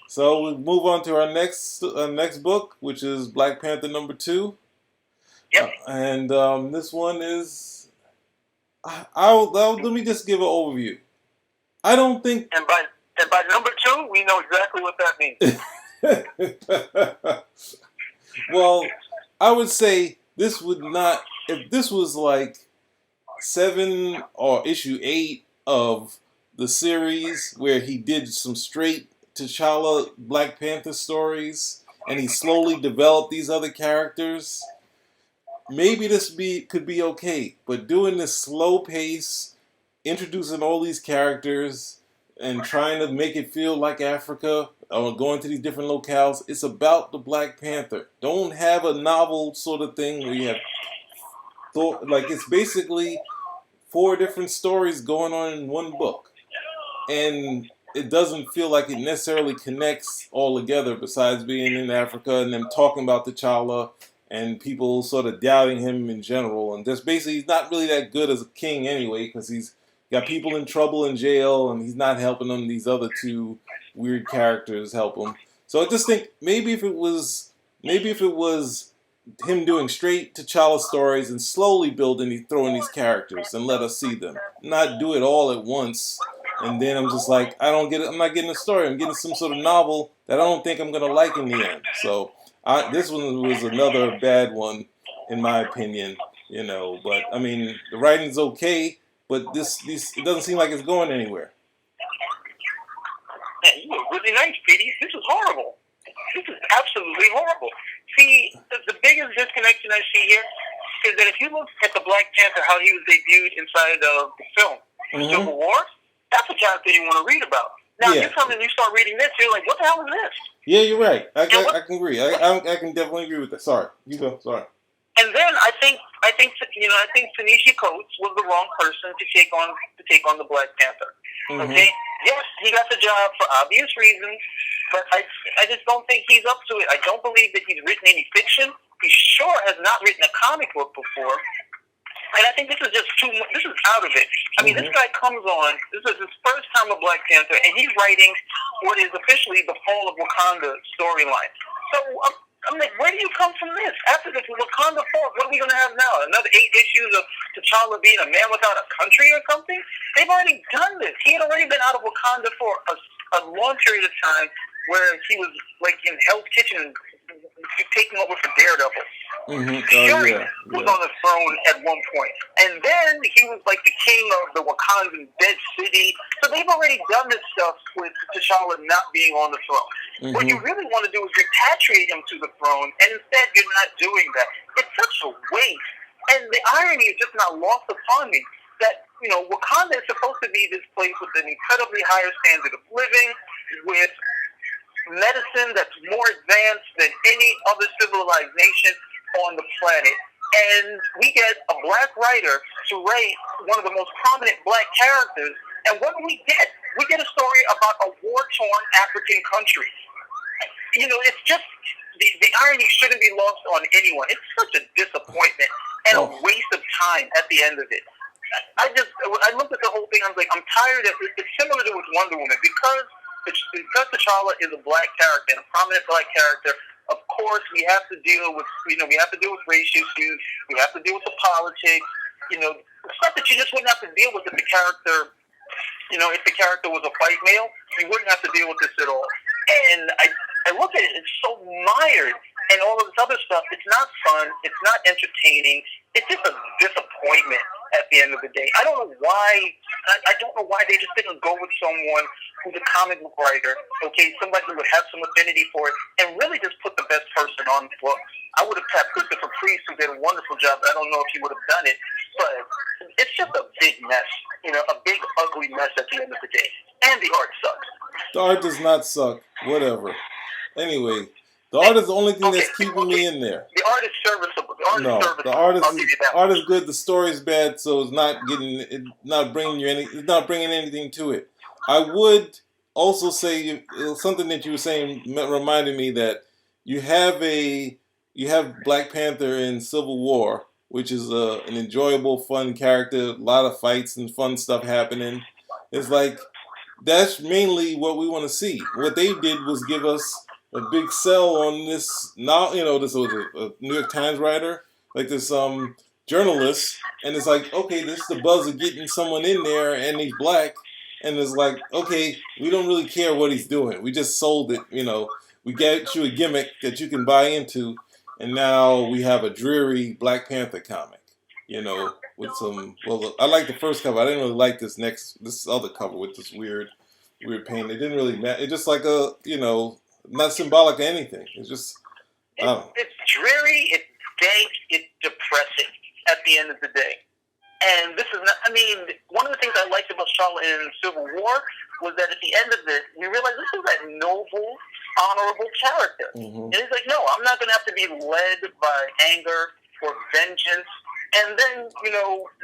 So we'll move on to our next book, which is Black Panther #2, Yep. and this one is. Let me just give an overview. I don't think. And by #2, we know exactly what that means. Well, I would say this would not. If this was like 7 or issue 8 of the series where he did some straight T'Challa Black Panther stories and he slowly developed these other characters, maybe could be okay. But doing this slow pace, introducing all these characters and trying to make it feel like Africa or going to these different locales, it's about the Black Panther. Don't have a novel sort of thing where you have thought like it's basically 4 different stories going on in one book, and it doesn't feel like it necessarily connects all together. Besides being in Africa and them talking about T'Challa and people sort of doubting him in general, and just basically he's not really that good as a king anyway because he's got people in trouble in jail and he's not helping them. These other 2 weird characters help him. So I just think maybe if it was him doing straight T'Challa stories and slowly throwing these characters and let us see them, not do it all at once. And then I'm just like, I don't get it. I'm not getting a story. I'm getting some sort of novel that I don't think I'm gonna like in the end. So this one was another bad one, in my opinion. But I mean, the writing's okay, but it doesn't seem like it's going anywhere. Man, you were really nice, Petey. This is horrible. This is absolutely horrible. See, the biggest disconnection I see here is that if you look at the Black Panther, how he was debuted inside of the film, Civil War, that's a character you want to read about. Now, you come and you start reading this, you're like, what the hell is this? Yeah, you're right. I can agree. I can definitely agree with that. Sorry. You go. Sorry. And then I think Ta-Nehisi Coates was the wrong person to take on the Black Panther. Okay, yes, he got the job for obvious reasons, but I just don't think he's up to it. I don't believe that he's written any fiction. He sure has not written a comic book before. And I think this is just too much. This is out of it. I mean, this guy comes on. This is his first time a Black Panther, and he's writing what is officially the Fall of Wakanda storyline. So I'm like, where do you come from this? After this Wakanda Falls, what are we going to have now? Another 8 issues of T'Challa being a man without a country or something? They've already done this. He had already been out of Wakanda for a long period of time where he was like in Hell's Kitchen taking over for Daredevil. Fury was on the throne at one point. And then he was like the king of the Wakandan dead city. So they've already done this stuff with T'Challa not being on the throne. What you really want to do is repatriate him to the throne, and instead you're not doing that. It's such a waste. And the irony is just not lost upon me that, Wakanda is supposed to be this place with an incredibly higher standard of living, with medicine that's more advanced than any other civilized nation on the planet. And we get a black writer to write one of the most prominent black characters. And what do we get? We get a story about a war-torn African country. It's just, the irony shouldn't be lost on anyone. It's such a disappointment and a waste of time at the end of it. I looked at the whole thing, I was like, I'm tired of it. It's similar to with Wonder Woman, because T'Challa is a black character, and a prominent black character. Of course, we have to deal with, we have to deal with race issues. We have to deal with the politics. Stuff that you just wouldn't have to deal with if the character, if the character was a white male, you wouldn't have to deal with this at all. And I look at it, it's so mired, and all of this other stuff. It's not fun. It's not entertaining. It's just a disappointment at the end of the day. I don't know why. I don't know why they just didn't go with someone who's a comic book writer. Okay, somebody who would have some affinity for it, and really just put the best person on the book. I would have tapped Christopher Priest, who did a wonderful job. I don't know if he would have done it, but it's just a big mess. A big ugly mess at the end of the day. And the art sucks. The art does not suck. Whatever. Anyway, the art is the only thing that's keeping me in there. The art is serviceable. The art is good. The story is bad, so it's not bringing anything to it. I would also say something that you were saying reminded me that you have Black Panther in Civil War, which is an enjoyable, fun character. A lot of fights and fun stuff happening. It's like that's mainly what we want to see. What they did was give us a big sell on this. Now, this was a New York Times writer, like this journalist, and it's like, okay, this is the buzz of getting someone in there, and he's black, and it's like, okay, we don't really care what he's doing. We just sold it. We get you a gimmick that you can buy into, and now we have a dreary Black Panther comic. With some. Well, I like the first cover. I didn't really like this other cover with this weird paint. It didn't really matter. It's just like not symbolic of anything. It's just. It's dreary. It's dank. It's depressing. At the end of the day, and this is not. I mean, one of the things I liked about Charlotte in Civil War was that at the end of it, you realize this is a noble, honorable character. Mm-hmm. And he's like, no, I'm not going to have to be led by anger or vengeance. And then,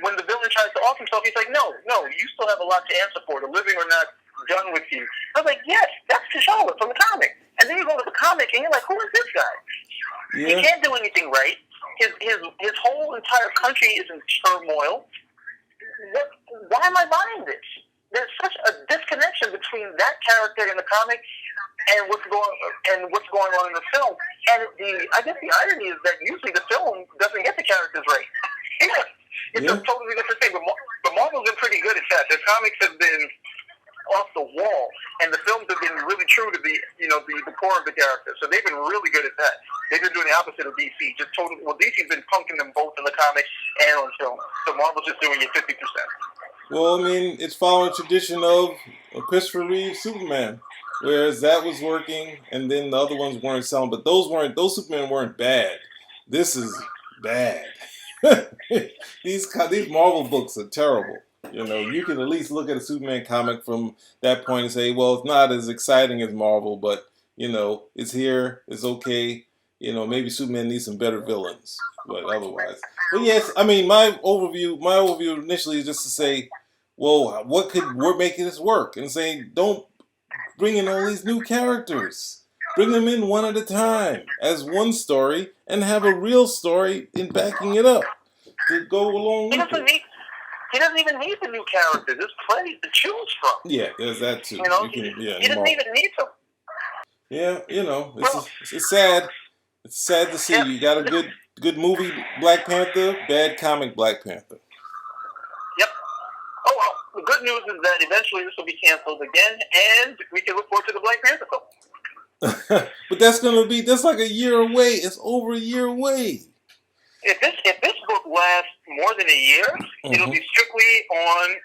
when the villain tries to off himself, he's like, no, you still have a lot to answer for. The living are not done with you. I was like, yes, that's Charlotte from the comic. And then you go to the comic, and you're like, who is this guy? Yeah. He can't do anything right. His whole entire country is in turmoil. Why am I buying this? There's such a disconnection between that character in the comic and what's going on in the film. And I guess the irony is that usually the film doesn't get the characters right. It's a totally different thing. But Marvel's been pretty good at that. Their comics have been off the wall, and the films have been really true to the core of the character. So they've been really good at that. They've been doing the opposite of DC. DC's been punking them both in the comics and on film. So Marvel's just doing it 50%. Well, I mean, it's following tradition of Christopher Reeve's Superman, whereas that was working, and then the other ones weren't selling. But those Supermen weren't bad. This is bad. These Marvel books are terrible. You can at least look at a Superman comic from that point and say, well, it's not as exciting as Marvel, but, it's here, it's okay. Maybe Superman needs some better villains, but otherwise. But yes, I mean, my overview initially is just to say, well, what could make this work? And say, don't bring in all these new characters. Bring them in one at a time as one story and have a real story in backing it up to go along with it. He doesn't even need the new characters. There's plenty to choose from. Yeah, there's that too. He doesn't even need to. Yeah, it's sad. It's sad to see. Yeah. You got a good movie, Black Panther, bad comic, Black Panther. Yep. Oh, well, the good news is that eventually this will be canceled again, and we can look forward to the Black Panther film. But that's like a year away. It's over a year away. If this book lasts more than a year, it'll be strictly on.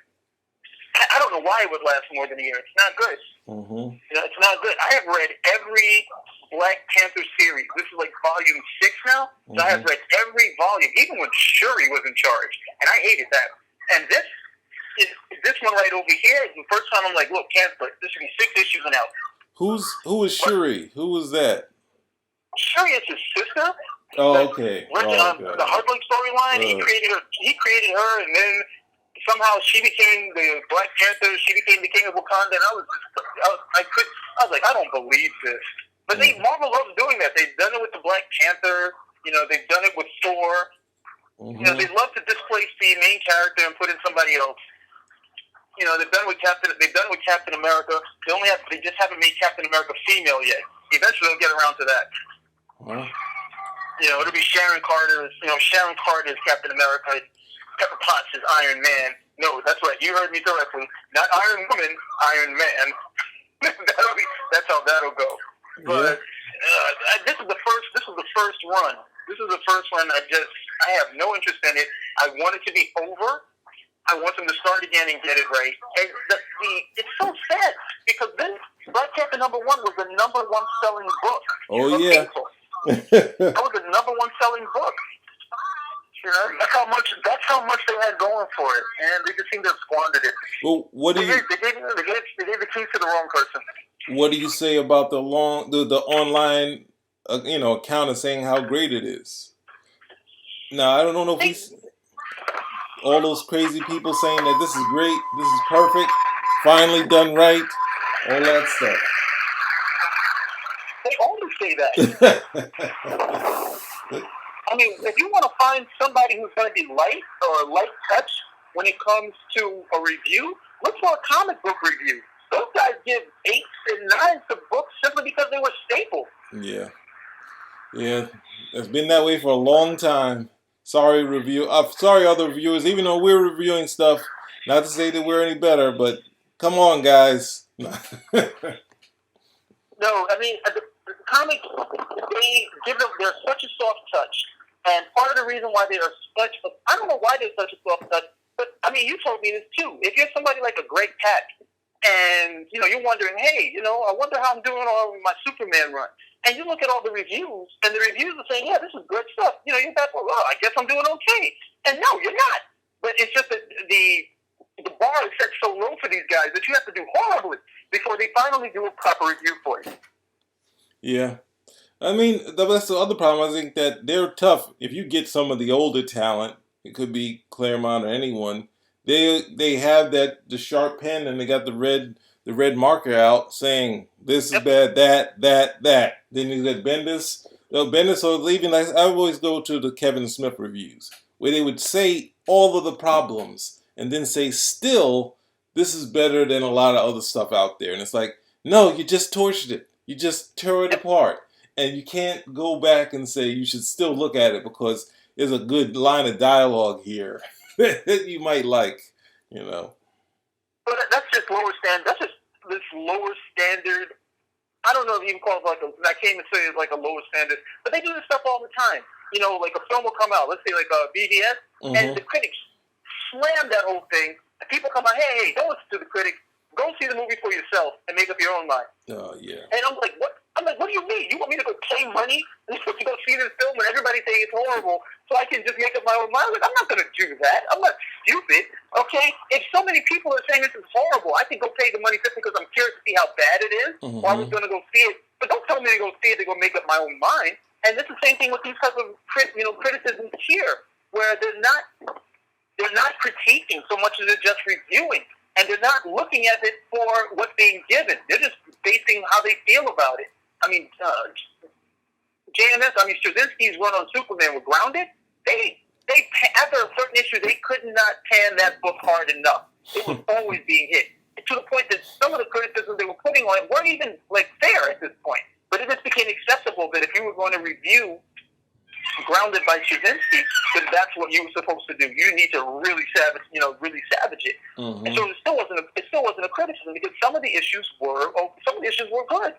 I don't know why it would last more than a year. It's not good. Mm-hmm. It's not good. I have read every Black Panther series. This is like volume 6 now. So I have read every volume, even when Shuri was in charge, and I hated that. And this one right over here is the first time I'm like, look, cancel it. This should be 6 issues and out. Who is Shuri? Who was that? Shuri is his sister. Oh, okay. The Hardlink storyline. He created her, and then somehow she became the Black Panther. She became the King of Wakanda. And I was like, I don't believe this. But Marvel loves doing that. They've done it with the Black Panther. They've done it with Thor. Mm-hmm. They love to displace the main character and put in somebody else. They've done it with Captain America. They just haven't made Captain America female yet. Eventually, they'll get around to that. Huh? It'll be Sharon Carter. Sharon Carter is Captain America. Pepper Potts is Iron Man. No, that's right. You heard me correctly. Not Iron Woman, Iron Man. That's how that'll go. But this is the first run. This is the first one. I have no interest in it. I want it to be over. I want them to start again and get it right. And it's so sad because this Black Panther #1 was the #1 selling book. Oh yeah. That was the #1 selling book. That's how much they had going for it, and they just seem to have squandered it. Well, They gave the keys to the wrong person. What do you say about the online, account of saying how great it is? Now I don't know if all those crazy people saying that this is great, this is perfect, finally done right, all that stuff. They always say that. I mean, if you want to find somebody who's going to be light or light touch when it comes to a review, look for a comic book review. Don't give 8s and 9s to books simply because they were staples. Yeah. Yeah. It's been that way for a long time. Sorry, sorry, other reviewers. Even though we're reviewing stuff, not to say that we're any better, but come on, guys. No, I mean, the comics, they're such a soft touch. And part of the reason why they are I don't know why they're such a soft touch, but I mean, you told me this too. If you're somebody like a Greg Pak, and, you're wondering, hey, I wonder how I'm doing on my Superman run. And you look at all the reviews, and the reviews are saying, yeah, this is good stuff. You're back, well, I guess I'm doing okay. And no, you're not. But it's just that the bar is set so low for these guys that you have to do horribly before they finally do a proper review for you. Yeah. I mean, that's the other problem. I think that they're tough. If you get some of the older talent, it could be Claremont or anyone, they have the sharp pen, and they got the red marker out saying this is bad, that. Then you got Bendis. Bendis, or even like I always go to the Kevin Smith reviews where they would say all of the problems and then say still this is better than a lot of other stuff out there. And it's like, no, you just tortured it. You just tore it apart. And you can't go back and say you should still look at it because there's a good line of dialogue here that you might like, But that's just lower standard. That's just this lower standard. I don't know if you can call it I can't even say it's like a lower standard, but they do this stuff all the time. Like a film will come out, let's say like a BVS, and the critics slam that whole thing. And people come out, hey, don't listen to the critics. Go see the movie for yourself and make up your own mind. Oh, yeah. And I'm like, what? What do you mean? You want me to go pay money to go see this film and everybody saying it's horrible so I can just make up my own mind? I'm not going to do that. I'm not stupid, okay? If so many people are saying this is horrible, I can go pay the money just because I'm curious to see how bad it is, or I was going to go see it. But don't tell me to go see it to go make up my own mind. And it's the same thing with these type of criticisms here, where they're not critiquing so much as they're just reviewing. And they're not looking at it for what's being given. They're just basing how they feel about it. I mean, Straczynski's run on Superman with Grounded, they after a certain issue, they could not pan that book hard enough. It was always being hit. To the point that some of the criticisms they were putting on it weren't even, fair at this point. But it just became acceptable that if you were going to review Grounded by Straczynski, then that's what you were supposed to do. You need to really savage it. And so it still wasn't a criticism because some of the issues were good.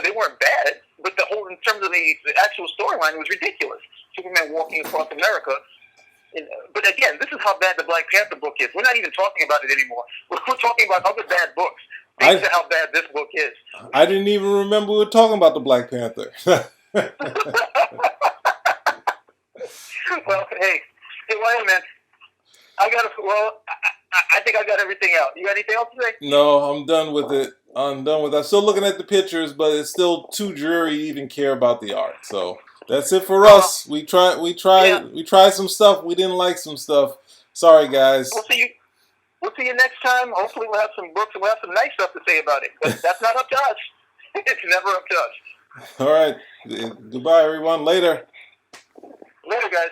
They weren't bad, but in terms of the actual storyline, it was ridiculous. Superman walking across America. But again, this is how bad the Black Panther book is. We're not even talking about it anymore. We're talking about other bad books. Things how bad this book is. I didn't even remember we were talking about the Black Panther. Well, hey, man. I think I got everything out. You got anything else to say? No, I'm done with it. I'm still looking at the pictures, but it's still too dreary to even care about the art. So that's it for us. We tried some stuff. We didn't like some stuff. Sorry, guys. We'll see you next time. Hopefully we'll have some books and we'll have some nice stuff to say about it. But that's not up to us. It's never up to us. All right. Goodbye, everyone. Later. Later, guys.